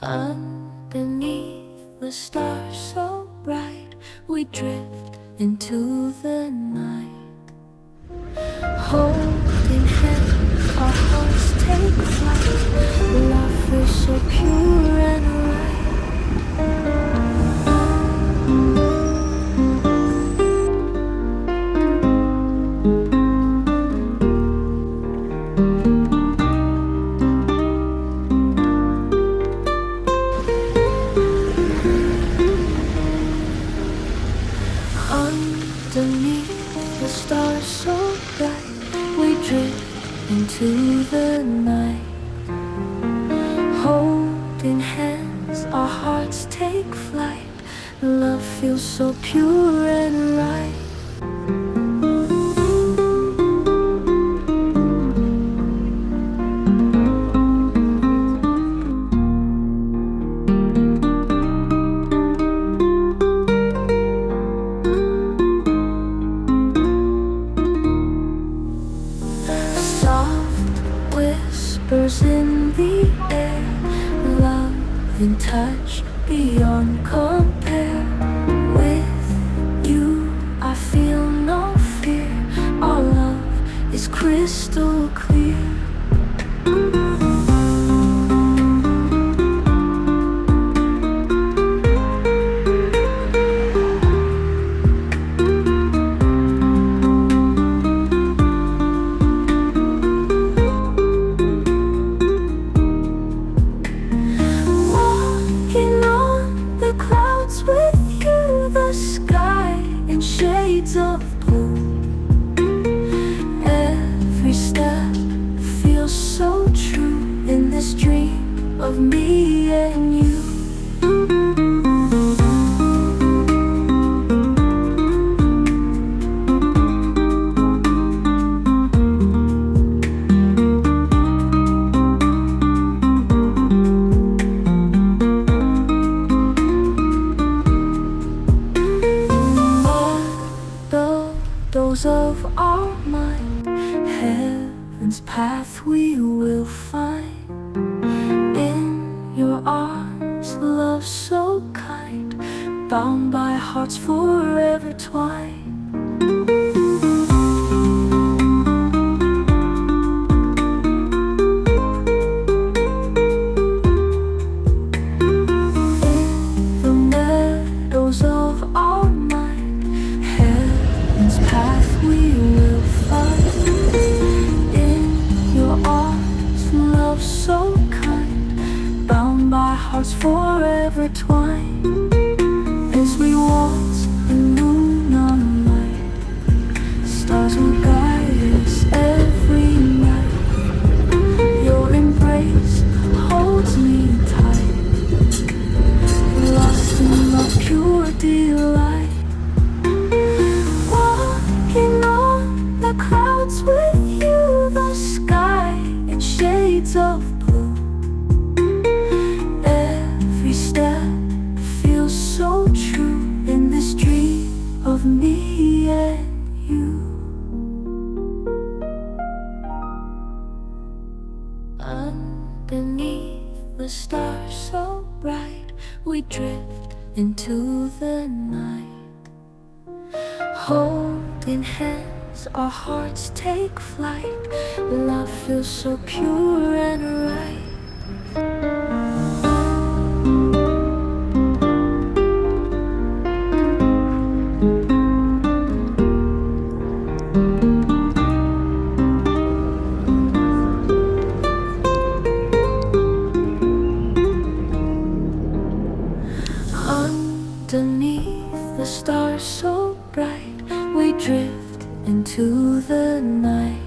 Underneath the stars so bright, we drift into the night. Holding hands, our hearts take flight. Love is so pure and right. Underneath the stars so bright, we drift into the night. Holding hands, our hearts take flight. Love feels so pure and right. Whispers in the air, love in touch beyond compare. With you, I feel no fear. Our love is crystal clear. With you, the sky in shades of blue. Every step feels so true in this dream of me and you. Of our mind, heaven's path we will find. In your arms, love so kind, bound by hearts forever twined. In the meadows of our mind, heaven's path we will find. In your arms, love so kind, bound by hearts forever twined. As we waltz the moonlight, stars will guide us every night. Your embrace holds me tight, lost in love, pure delight. The clouds with you, the sky in shades of blue. Every step feels so true in this dream of me and you. Underneath the stars so bright, we drift into the night. Holding hands, our hearts take flight. Love feels so pure and right. Underneath the stars so bright, we drift into the night.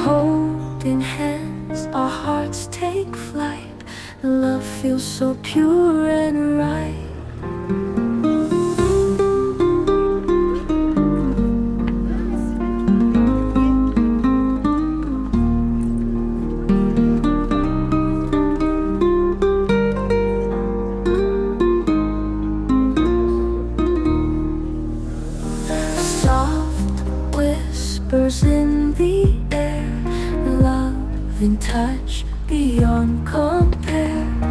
Holding hands, our hearts take flight. Love feels so pure and right. Whispers in the air, love in touch beyond compare.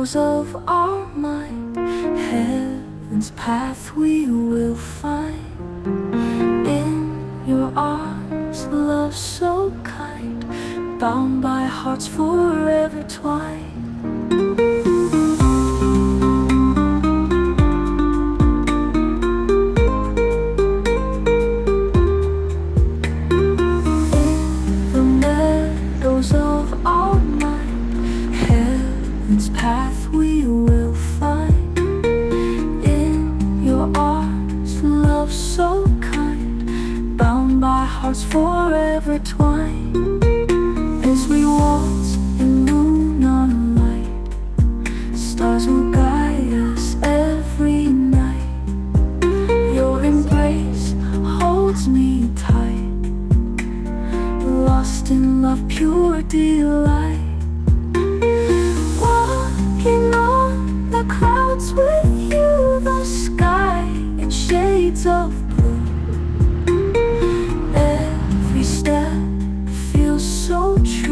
meadows of our mind, heaven's path we will find. In your arms, love so kind, bound by hearts forever twined. Of our mind, heaven's path we will find. In your arms, love so kind, bound by hearts forever twined. As we waltz in moonlight, stars will guide us every night. Your embrace holds me tight, lost in love, pure delight. Walking on the clouds with you, the sky in shades of blue. Every step feels so true.